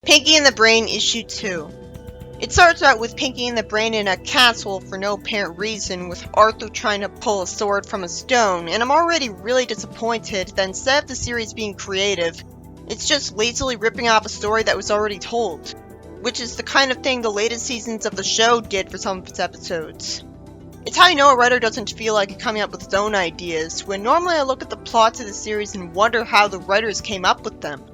Pinky and the Brain Issue 2. It starts out with Pinky and the Brain in a castle for no apparent reason, with Arthur trying to pull a sword from a stone, and I'm already really disappointed that instead of the series being creative, it's just lazily ripping off a story that was already told, which is the kind of thing the latest seasons of the show did for some of its episodes. It's how you know a writer doesn't feel like coming up with his own ideas, when normally I look at the plots of the series and wonder how the writers came up with them.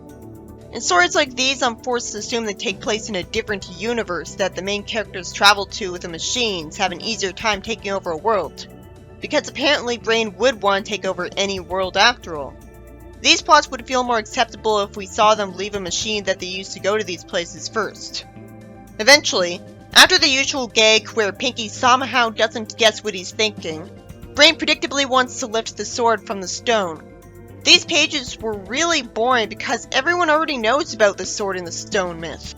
In stories like these, I'm forced to assume they take place in a different universe that the main characters travel to with the machines have an easier time taking over a world, because apparently Brain would want to take over any world after all. These plots would feel more acceptable if we saw them leave a machine that they used to go to these places first. Eventually, after the usual gag where Pinky somehow doesn't guess what he's thinking, Brain predictably wants to lift the sword from the stone. These pages were really boring because everyone already knows about the sword and the stone myth.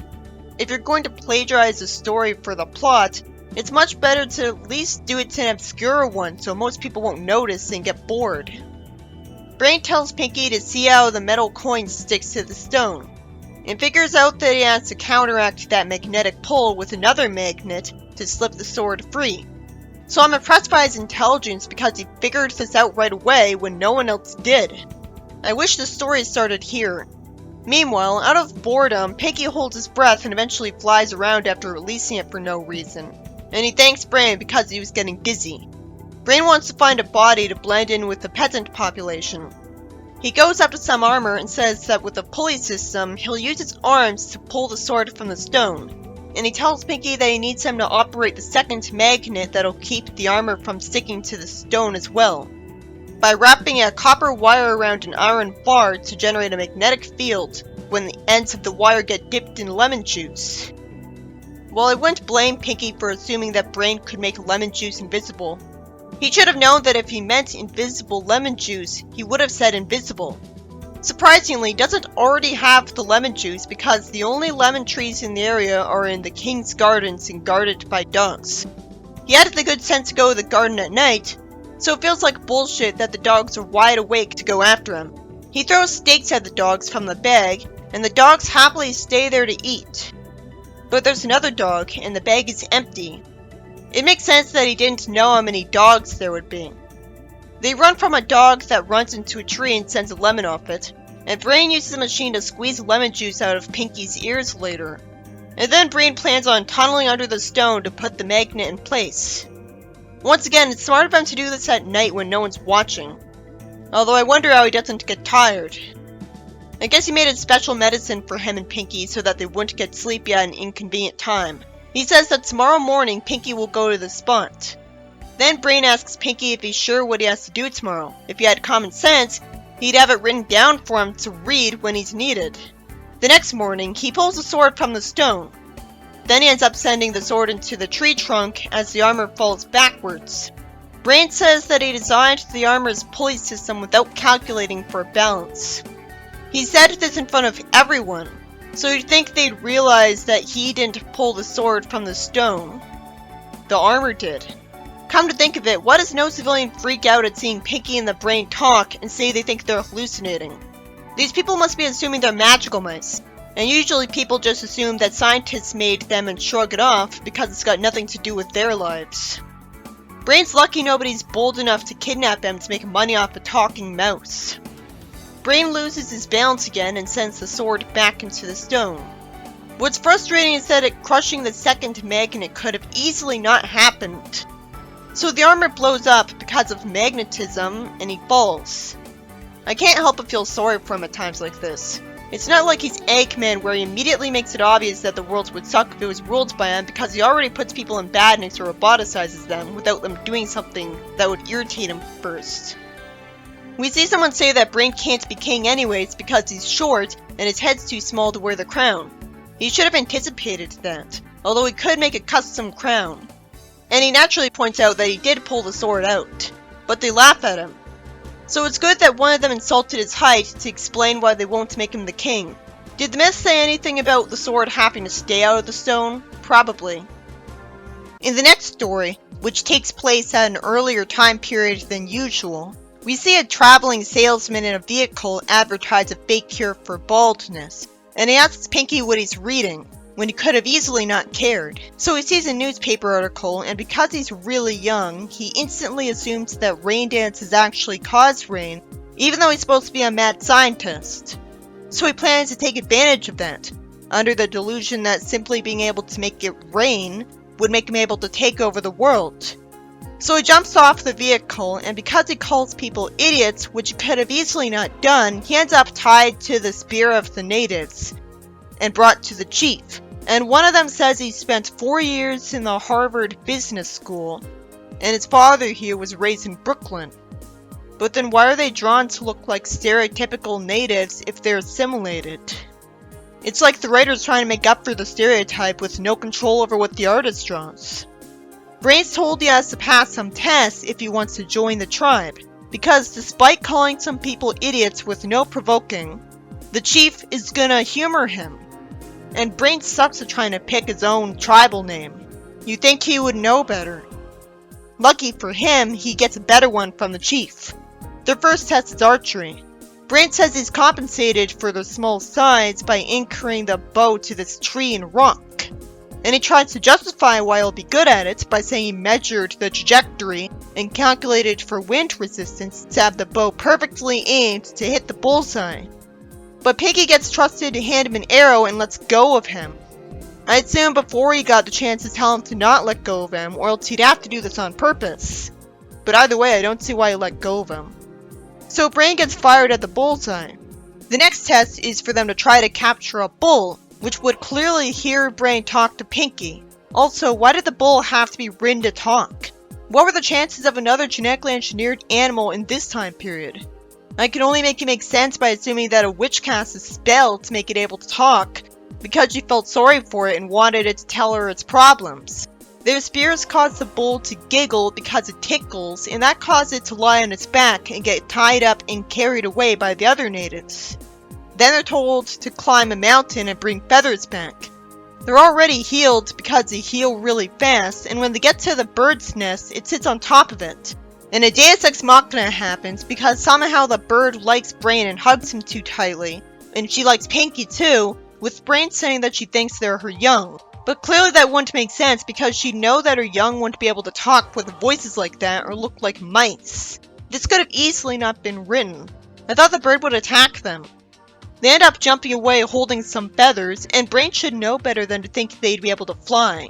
If you're going to plagiarize a story for the plot, it's much better to at least do it to an obscure one so most people won't notice and get bored. Brain tells Pinky to see how the metal coin sticks to the stone, and figures out that he has to counteract that magnetic pull with another magnet to slip the sword free. So I'm impressed by his intelligence because he figured this out right away when no one else did. I wish the story started here. Meanwhile, out of boredom, Pinky holds his breath and eventually flies around after releasing it for no reason. And he thanks Brain because he was getting dizzy. Brain wants to find a body to blend in with the peasant population. He goes up to some armor and says that with a pulley system, he'll use his arms to pull the sword from the stone. And he tells Pinky that he needs him to operate the second magnet that'll keep the armor from sticking to the stone as well, by wrapping a copper wire around an iron bar to generate a magnetic field when the ends of the wire get dipped in lemon juice. While I wouldn't blame Pinky for assuming that Brain could make lemon juice invisible, he should have known that if he meant invisible lemon juice, he would have said invisible. Surprisingly, he doesn't already have the lemon juice because the only lemon trees in the area are in the king's gardens and guarded by dogs. He had the good sense to go to the garden at night, so it feels like bullshit that the dogs are wide awake to go after him. He throws steaks at the dogs from the bag, and the dogs happily stay there to eat. But there's another dog, and the bag is empty. It makes sense that he didn't know how many dogs there would be. They run from a dog that runs into a tree and sends a lemon off it, and Brain uses the machine to squeeze lemon juice out of Pinky's ears later. And then Brain plans on tunneling under the stone to put the magnet in place. Once again, it's smart of him to do this at night when no one's watching. Although I wonder how he doesn't get tired. I guess he made a special medicine for him and Pinky so that they wouldn't get sleepy at an inconvenient time. He says that tomorrow morning Pinky will go to the spot. Then Brain asks Pinky if he's sure what he has to do tomorrow. If he had common sense, he'd have it written down for him to read when he's needed. The next morning, he pulls the sword from the stone. Then he ends up sending the sword into the tree trunk as the armor falls backwards. Brain says that he designed the armor's pulley system without calculating for balance. He said this in front of everyone, so you'd think they'd realize that he didn't pull the sword from the stone. The armor did. Come to think of it, why does no civilian freak out at seeing Pinky and the Brain talk and say they think they're hallucinating? These people must be assuming they're magical mice. And usually people just assume that scientists made them and shrug it off because it's got nothing to do with their lives. Brain's lucky nobody's bold enough to kidnap him to make money off a talking mouse. Brain loses his balance again and sends the sword back into the stone. What's frustrating is that it crushing the second magnet could have easily not happened. So the armor blows up because of magnetism and he falls. I can't help but feel sorry for him at times like this. It's not like he's Eggman where he immediately makes it obvious that the world would suck if it was ruled by him because he already puts people in badness or roboticizes them without them doing something that would irritate him first. We see someone say that Brain can't be king anyways because he's short and his head's too small to wear the crown. He should have anticipated that, although he could make a custom crown. And he naturally points out that he did pull the sword out, but they laugh at him. So it's good that one of them insulted his height to explain why they won't make him the king. Did the myth say anything about the sword having to stay out of the stone? Probably. In the next story, which takes place at an earlier time period than usual, we see a traveling salesman in a vehicle advertise a fake cure for baldness, and he asks Pinky what he's reading, when he could have easily not cared. So he sees a newspaper article, and because he's really young, he instantly assumes that rain dances actually cause rain, even though he's supposed to be a mad scientist. So he plans to take advantage of that, under the delusion that simply being able to make it rain would make him able to take over the world. So he jumps off the vehicle, and because he calls people idiots, which he could have easily not done, he ends up tied to the spear of the natives and brought to the chief. And one of them says he spent 4 years in the Harvard Business School, and his father here was raised in Brooklyn. But then why are they drawn to look like stereotypical natives if they're assimilated? It's like the writer's trying to make up for the stereotype with no control over what the artist draws. Brain's told he has to pass some tests if he wants to join the tribe, because despite calling some people idiots with no provoking, the chief is gonna humor him. And Brain sucks at trying to pick his own tribal name. You'd think he would know better. Lucky for him, he gets a better one from the chief. Their first test is archery. Brain says he's compensated for the small size by anchoring the bow to this tree and rock. And he tries to justify why he'll be good at it by saying he measured the trajectory and calculated for wind resistance to have the bow perfectly aimed to hit the bullseye. But Pinky gets trusted to hand him an arrow and lets go of him. I assume before he got the chance to tell him to not let go of him, or else he'd have to do this on purpose. But either way, I don't see why he let go of him. So Brain gets fired at the bullseye. The next test is for them to try to capture a bull, which would clearly hear Brain talk to Pinky. Also, why did the bull have to be ridden to talk? What were the chances of another genetically engineered animal in this time period? I can only make it make sense by assuming that a witch cast a spell to make it able to talk, because she felt sorry for it and wanted it to tell her its problems. Their spears cause the bull to giggle because it tickles, and that caused it to lie on its back and get tied up and carried away by the other natives. Then they're told to climb a mountain and bring feathers back. They're already healed because they heal really fast, and when they get to the bird's nest, it sits on top of it. And a Deus Ex Machina happens because somehow the bird likes Brain and hugs him too tightly, and she likes Pinky too, with Brain saying that she thinks they're her young. But clearly that wouldn't make sense because she'd know that her young wouldn't be able to talk with voices like that or look like mice. This could have easily not been written. I thought the bird would attack them. They end up jumping away holding some feathers, and Brain should know better than to think they'd be able to fly.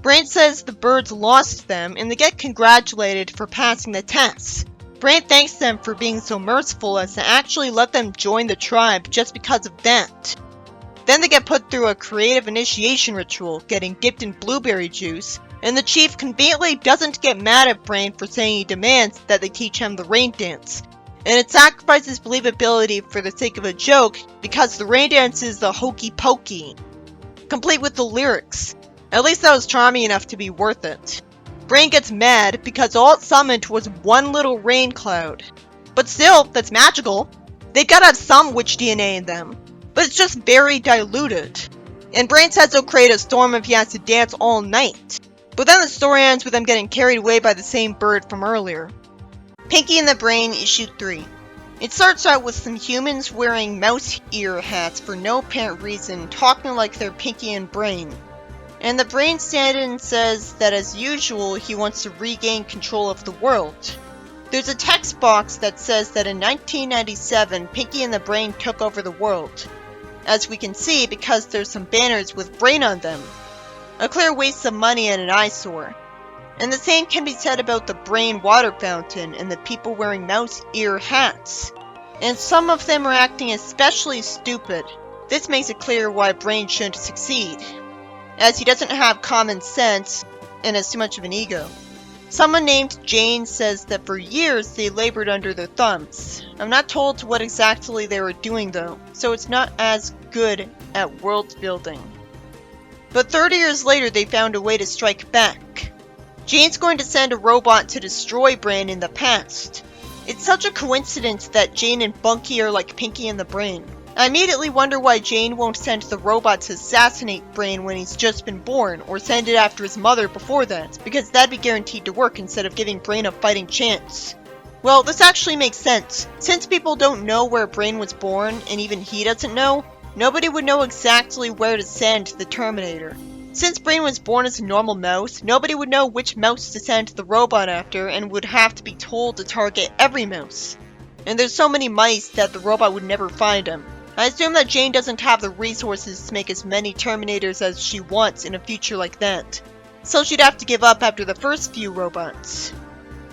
Brain says the birds lost them, and they get congratulated for passing the tests. Brain thanks them for being so merciful as to actually let them join the tribe just because of that. Then they get put through a creative initiation ritual, getting dipped in blueberry juice, and the chief conveniently doesn't get mad at Brain for saying he demands that they teach him the rain dance. And it sacrifices believability for the sake of a joke because the rain dance is the hokey pokey, complete with the lyrics. At least that was charming enough to be worth it. Brain gets mad because all it summoned was one little rain cloud. But still, that's magical. They've gotta have some witch DNA in them, but it's just very diluted. And Brain says he'll create a storm if he has to dance all night. But then the story ends with them getting carried away by the same bird from earlier. Pinky and the Brain, Issue 3. It starts out with some humans wearing mouse ear hats for no apparent reason, talking like they're Pinky and Brain. And the Brain stand-in says that as usual, he wants to regain control of the world. There's a text box that says that in 1997, Pinky and the Brain took over the world. As we can see, because there's some banners with Brain on them. A clear waste of money and an eyesore. And the same can be said about the Brain water fountain and the people wearing mouse ear hats. And some of them are acting especially stupid. This makes it clear why Brain shouldn't succeed, as he doesn't have common sense and has too much of an ego. Someone named Jane says that for years they labored under their thumbs. I'm not told what exactly they were doing though, so it's not as good at world building. But 30 years later they found a way to strike back. Jane's going to send a robot to destroy Brain in the past. It's such a coincidence that Jane and Bunky are like Pinky and the Brain. I immediately wonder why Jane won't send the robot to assassinate Brain when he's just been born, or send it after his mother before that, because that'd be guaranteed to work instead of giving Brain a fighting chance. Well, this actually makes sense. Since people don't know where Brain was born, and even he doesn't know, nobody would know exactly where to send the Terminator. Since Brain was born as a normal mouse, nobody would know which mouse to send the robot after and would have to be told to target every mouse. And there's so many mice that the robot would never find him. I assume that Jane doesn't have the resources to make as many Terminators as she wants in a future like that. So she'd have to give up after the first few robots.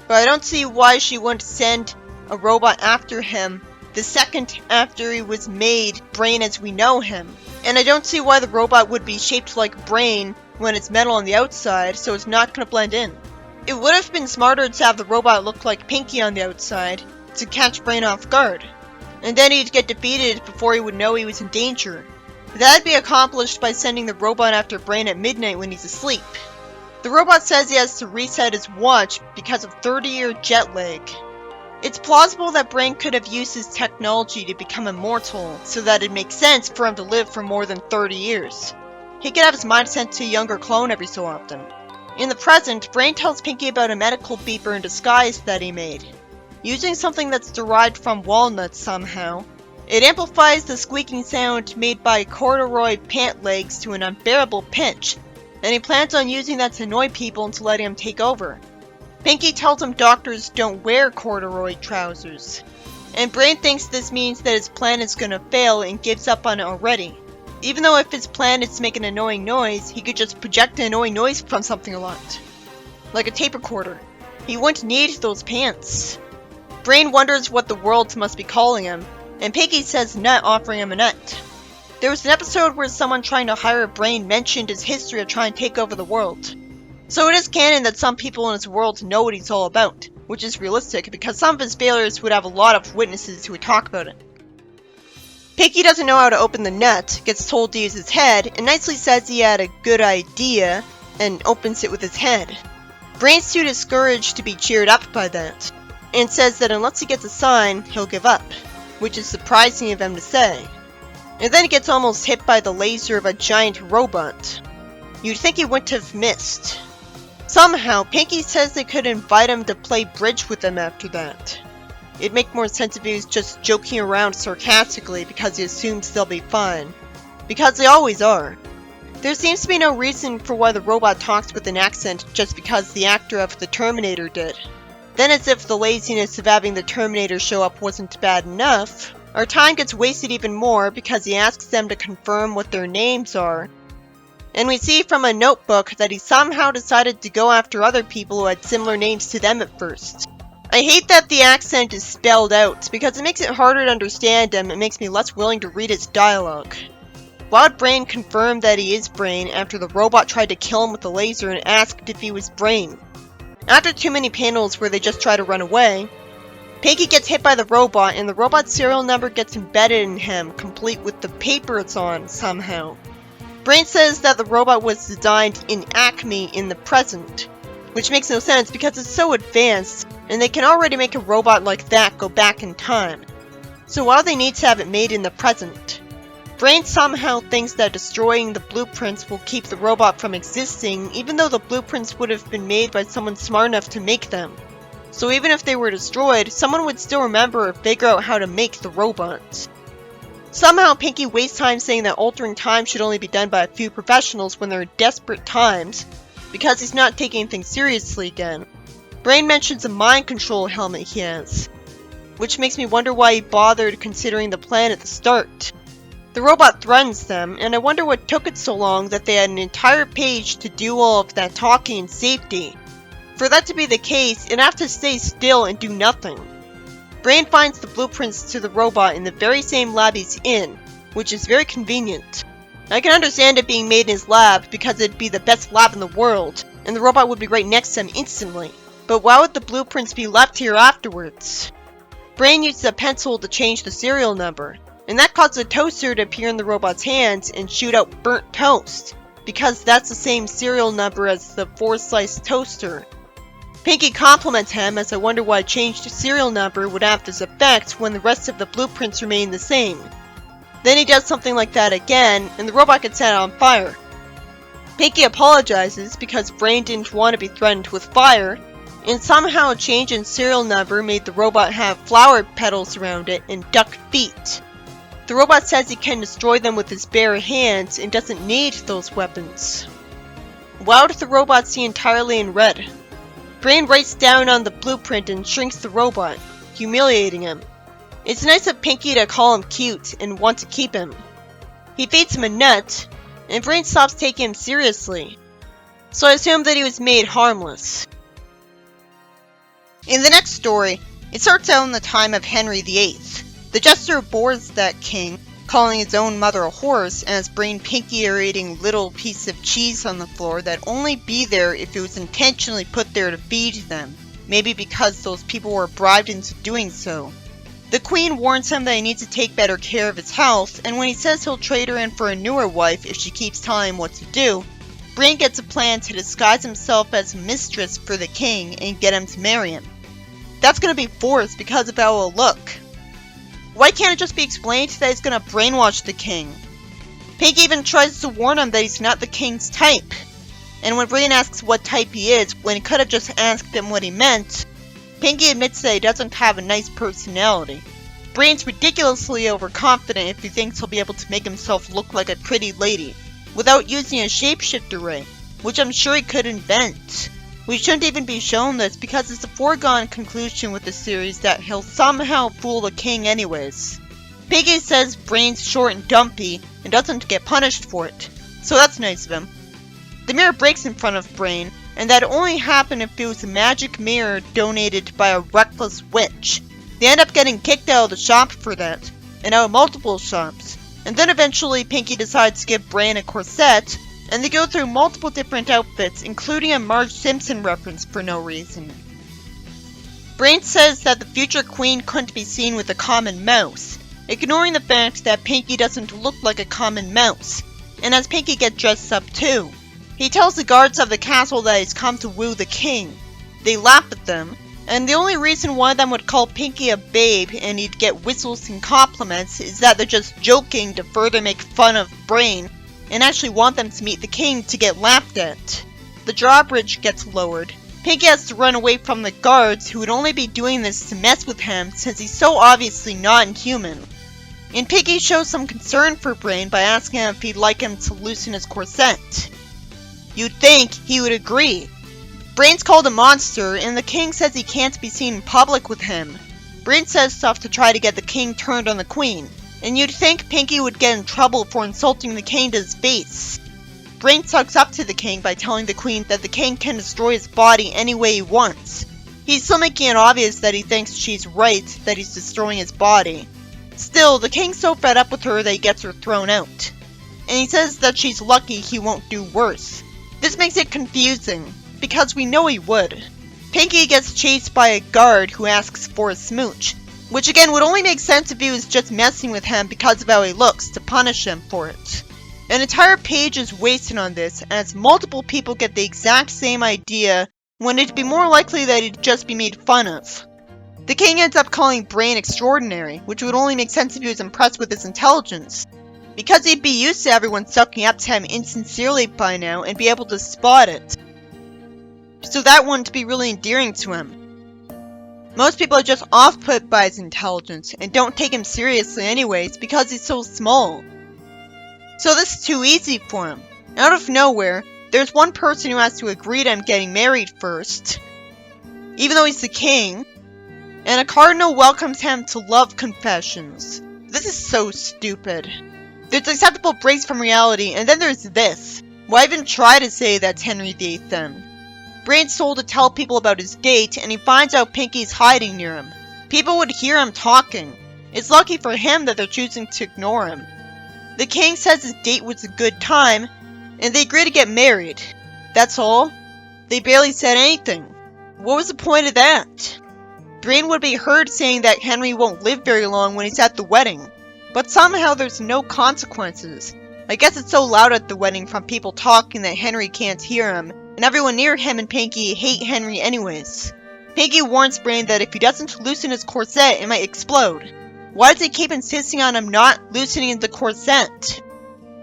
But I don't see why she wouldn't send a robot after him the second after he was made Brain as we know him. And I don't see why the robot would be shaped like Brain when it's metal on the outside, so it's not going to blend in. It would have been smarter to have the robot look like Pinky on the outside to catch Brain off guard. And then he'd get defeated before he would know he was in danger. That'd be accomplished by sending the robot after Brain at midnight when he's asleep. The robot says he has to reset his watch because of 30-year jet lag. It's plausible that Brain could have used his technology to become immortal, so that it makes sense for him to live for more than 30 years. He could have his mind sent to a younger clone every so often. In the present, Brain tells Pinky about a medical beeper in disguise that he made. Using something that's derived from walnuts somehow, it amplifies the squeaking sound made by corduroy pant legs to an unbearable pitch, and he plans on using that to annoy people into letting him take over. Pinky tells him doctors don't wear corduroy trousers, and Brain thinks this means that his plan is gonna fail and gives up on it already. Even though if his plan is to make an annoying noise, he could just project an annoying noise from something a lot. Like a tape recorder. He wouldn't need those pants. Brain wonders what the world must be calling him, and Pinky says nut, offering him a nut. There was an episode where someone trying to hire a Brain mentioned his history of trying to take over the world. So it is canon that some people in his world know what he's all about, which is realistic because some of his failures would have a lot of witnesses who would talk about it. Pinky doesn't know how to open the nut, gets told to use his head, and nicely says he had a good idea, and opens it with his head. Brain's too discouraged to be cheered up by that, and says that unless he gets a sign, he'll give up, which is surprising of him to say. And then he gets almost hit by the laser of a giant robot. You'd think he wouldn't have missed. Somehow, Pinky says they could invite him to play bridge with them after that. It'd make more sense if he was just joking around sarcastically because he assumes they'll be fine. Because they always are. There seems to be no reason for why the robot talks with an accent just because the actor of the Terminator did. Then as if the laziness of having the Terminator show up wasn't bad enough, our time gets wasted even more because he asks them to confirm what their names are. And we see from a notebook that he somehow decided to go after other people who had similar names to them at first. I hate that the accent is spelled out, because it makes it harder to understand him and makes me less willing to read his dialogue. Why would Brain confirm that he is Brain after the robot tried to kill him with a laser and asked if he was Brain? After too many panels where they just try to run away, Pinky gets hit by the robot and the robot's serial number gets embedded in him, complete with the paper it's on somehow. Brain says that the robot was designed in Acme in the present, which makes no sense because it's so advanced, and they can already make a robot like that go back in time. So why do they need to have it made in the present? Brain somehow thinks that destroying the blueprints will keep the robot from existing, even though the blueprints would have been made by someone smart enough to make them. So even if they were destroyed, someone would still remember or figure out how to make the robot. Somehow Pinky wastes time saying that altering time should only be done by a few professionals when there are desperate times, because he's not taking things seriously again. Brain mentions a mind control helmet he has, which makes me wonder why he bothered considering the plan at the start. The robot threatens them, and I wonder what took it so long that they had an entire page to do all of that talking in safety. For that to be the case, it'd have to stay still and do nothing. Brain finds the blueprints to the robot in the very same lab he's in, which is very convenient. I can understand it being made in his lab because it'd be the best lab in the world, and the robot would be right next to him instantly. But why would the blueprints be left here afterwards? Brain uses a pencil to change the serial number, and that causes a toaster to appear in the robot's hands and shoot out burnt toast, because that's the same serial number as the 4-slice toaster. Pinky compliments him as I wonder why a changed serial number would have this effect when the rest of the blueprints remain the same. Then he does something like that again, and the robot gets set on fire. Pinky apologizes because Brain didn't want to be threatened with fire, and somehow a change in serial number made the robot have flower petals around it and duck feet. The robot says he can destroy them with his bare hands and doesn't need those weapons. Why would the robot see entirely in red? Brain writes down on the blueprint and shrinks the robot, humiliating him. It's nice of Pinky to call him cute and want to keep him. He feeds him a nut, and Brain stops taking him seriously. So I assume that he was made harmless. In the next story, it starts out in the time of Henry VIII. The jester bores that king, calling his own mother a horse, and his Brain Pinky are eating little pieces of cheese on the floor that'd only be there if it was intentionally put there to feed them, maybe because those people were bribed into doing so. The queen warns him that he needs to take better care of his health, and when he says he'll trade her in for a newer wife if she keeps telling him what to do, Brain gets a plan to disguise himself as a mistress for the king and get him to marry him. That's gonna be forced because of how it'll look. Why can't it just be explained that he's gonna brainwash the king? Pinky even tries to warn him that he's not the king's type. And when Brain asks what type he is, when he could have just asked him what he meant, Pinky admits that he doesn't have a nice personality. Brain's ridiculously overconfident if he thinks he'll be able to make himself look like a pretty lady, without using a shapeshifter ray, which I'm sure he could invent. We shouldn't even be shown this because it's a foregone conclusion with the series that he'll somehow fool the king anyways. Pinky says Brain's short and dumpy and doesn't get punished for it, so that's nice of him. The mirror breaks in front of Brain, and that only happened if it was a magic mirror donated by a reckless witch. They end up getting kicked out of the shop for that, and out of multiple shops, and then eventually Pinky decides to give Brain a corset, and they go through multiple different outfits, including a Marge Simpson reference for no reason. Brain says that the future queen couldn't be seen with a common mouse, ignoring the fact that Pinky doesn't look like a common mouse, and has Pinky get dressed up too. He tells the guards of the castle that he's come to woo the king. They laugh at them, and the only reason one of them would call Pinky a babe and he'd get whistles and compliments is that they're just joking to further make fun of Brain, and actually want them to meet the king to get laughed at. The drawbridge gets lowered. Pinky has to run away from the guards who would only be doing this to mess with him since he's so obviously not human. And Pinky shows some concern for Brain by asking him if he'd like him to loosen his corset. You'd think he would agree. Brain's called a monster, and the king says he can't be seen in public with him. Brain says stuff to try to get the king turned on the queen, and you'd think Pinky would get in trouble for insulting the king to his face. Brain sucks up to the king by telling the queen that the king can destroy his body any way he wants. He's still making it obvious that he thinks she's right that he's destroying his body. Still, the king's so fed up with her that he gets her thrown out. And he says that she's lucky he won't do worse. This makes it confusing, because we know he would. Pinky gets chased by a guard who asks for a smooch, which again would only make sense if he was just messing with him because of how he looks to punish him for it. An entire page is wasted on this, as multiple people get the exact same idea when it'd be more likely that he'd just be made fun of. The king ends up calling Brain extraordinary, which would only make sense if he was impressed with his intelligence, because he'd be used to everyone sucking up to him insincerely by now and be able to spot it. So that wouldn't be really endearing to him. Most people are just off-put by his intelligence and don't take him seriously anyways because he's so small. So this is too easy for him. Out of nowhere, there's one person who has to agree to him getting married first, even though he's the king, and a cardinal welcomes him to love confessions. This is so stupid. There's acceptable breaks from reality, and then there's this. Why even try to say that's Henry VIII then? Brain's told to tell people about his date, and he finds out Pinky's hiding near him. People would hear him talking. It's lucky for him that they're choosing to ignore him. The king says his date was a good time, and they agree to get married. That's all. They barely said anything. What was the point of that? Brain would be heard saying that Henry won't live very long when he's at the wedding. But somehow there's no consequences. I guess it's so loud at the wedding from people talking that Henry can't hear him, and everyone near him and Pinky hate Henry anyways. Pinky warns Brain that if he doesn't loosen his corset, it might explode. Why does he keep insisting on him not loosening the corset?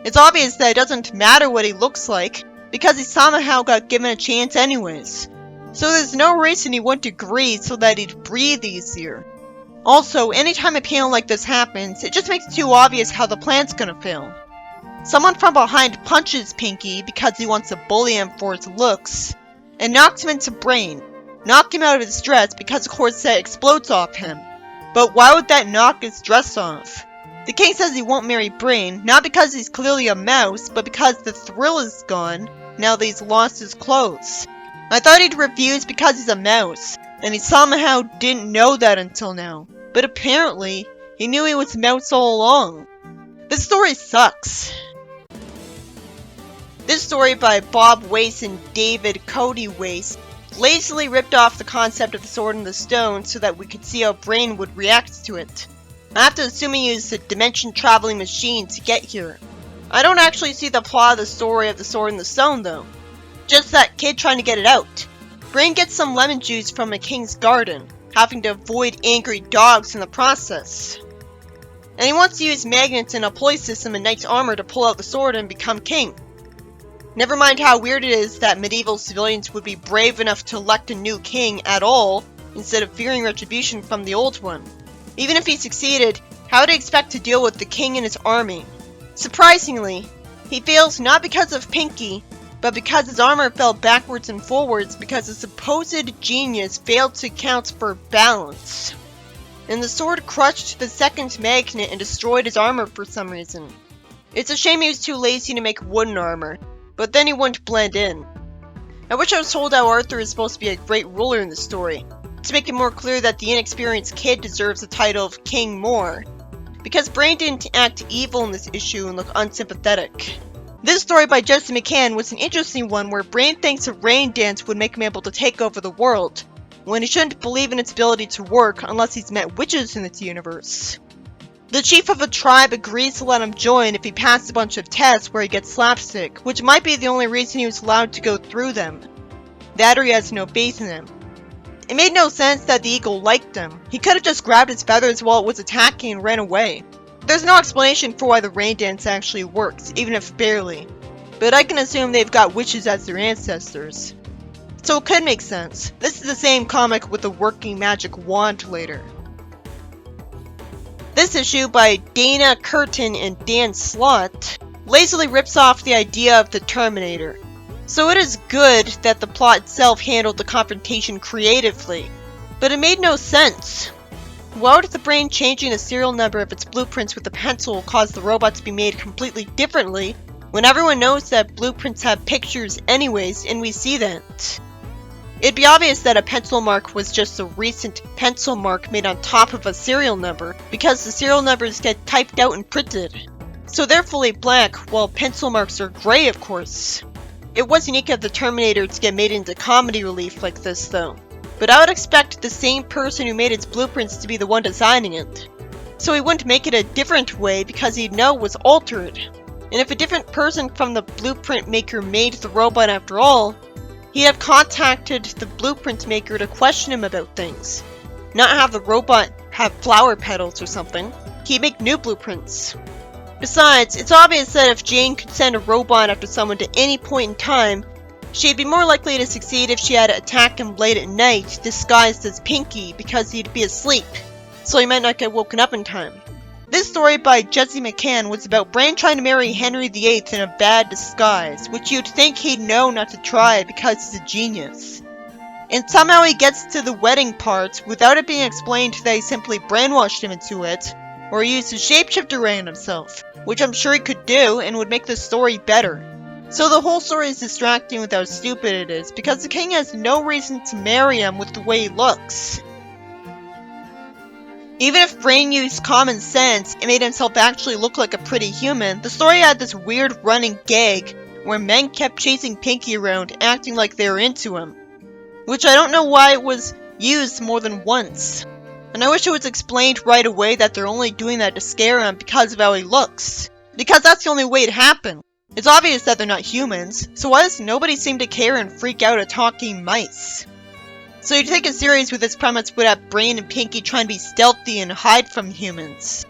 It's obvious that it doesn't matter what he looks like, because he somehow got given a chance anyways. So there's no reason he wouldn't agree so that he'd breathe easier. Also, anytime a panel like this happens, it just makes it too obvious how the plan's gonna fail. Someone from behind punches Pinky because he wants to bully him for his looks, and knocks him into Brain, knocking him out of his dress because the corset explodes off him. But why would that knock his dress off? The king says he won't marry Brain, not because he's clearly a mouse, but because the thrill is gone now that he's lost his clothes. I thought he'd refuse because he's a mouse, and he somehow didn't know that until now. But apparently, he knew he was a mouse all along. This story sucks. This story by Bob Wace and David Cody Wace lazily ripped off the concept of the Sword in the Stone so that we could see how Brain would react to it. I have to assume he used a dimension-traveling machine to get here. I don't actually see the plot of the story of the Sword in the Stone though. Just that kid trying to get it out. Brain gets some lemon juice from a king's garden, having to avoid angry dogs in the process. And he wants to use magnets and a pulley system and knight's armor to pull out the sword and become king. Never mind how weird it is that medieval civilians would be brave enough to elect a new king at all, instead of fearing retribution from the old one. Even if he succeeded, how would he expect to deal with the king and his army? Surprisingly, he fails not because of Pinky, but because his armor fell backwards and forwards because a supposed genius failed to account for balance. And the sword crushed the second magnet and destroyed his armor for some reason. It's a shame he was too lazy to make wooden armor, but then he wouldn't blend in. I wish I was told how Arthur is supposed to be a great ruler in the story, to make it more clear that the inexperienced kid deserves the title of king more, because Brain didn't act evil in this issue and look unsympathetic. This story by Jesse McCann was an interesting one where Brain thinks a rain dance would make him able to take over the world, when he shouldn't believe in its ability to work unless he's met witches in this universe. The chief of a tribe agrees to let him join if he passes a bunch of tests where he gets slapstick, which might be the only reason he was allowed to go through them. That or he has no faith in him. It made no sense that the eagle liked him. He could have just grabbed his feathers while it was attacking and ran away. There's no explanation for why the rain dance actually works, even if barely. But I can assume they've got witches as their ancestors. So it could make sense. This is the same comic with a working magic wand later. This issue by Dana Curtin and Dan Slott lazily rips off the idea of the Terminator. So it is good that the plot itself handled the confrontation creatively, but it made no sense. Why would the Brain changing the serial number of its blueprints with a pencil cause the robot to be made completely differently, when everyone knows that blueprints have pictures anyways and we see that? It'd be obvious that a pencil mark was just a recent pencil mark made on top of a serial number, because the serial numbers get typed out and printed. So they're fully black, while pencil marks are gray, of course. It was unique of the Terminator to get made into comedy relief like this though, but I would expect the same person who made its blueprints to be the one designing it. So he wouldn't make it a different way because he'd know it was altered. And if a different person from the blueprint maker made the robot after all, he'd have contacted the blueprint maker to question him about things. Not have the robot have flower petals or something. He'd make new blueprints. Besides, it's obvious that if Jane could send a robot after someone to any point in time, she'd be more likely to succeed if she had to attack him late at night, disguised as Pinky, because he'd be asleep, so he might not get woken up in time. This story by Jesse McCann was about Brain trying to marry Henry VIII in a bad disguise, which you'd think he'd know not to try because he's a genius. And somehow he gets to the wedding part without it being explained that he simply brainwashed him into it, or he used a shapeshifter ray on himself, which I'm sure he could do and would make the story better. So the whole story is distracting with how stupid it is, because the king has no reason to marry him with the way he looks. Even if Brain used common sense and made himself actually look like a pretty human, the story had this weird running gag where men kept chasing Pinky around acting like they were into him, which I don't know why it was used more than once. And I wish it was explained right away that they're only doing that to scare him because of how he looks, because that's the only way it happened. It's obvious that they're not humans, so why does nobody seem to care and freak out at talking mice? So you'd think a series with this premise would have Brain and Pinky trying to be stealthy and hide from humans.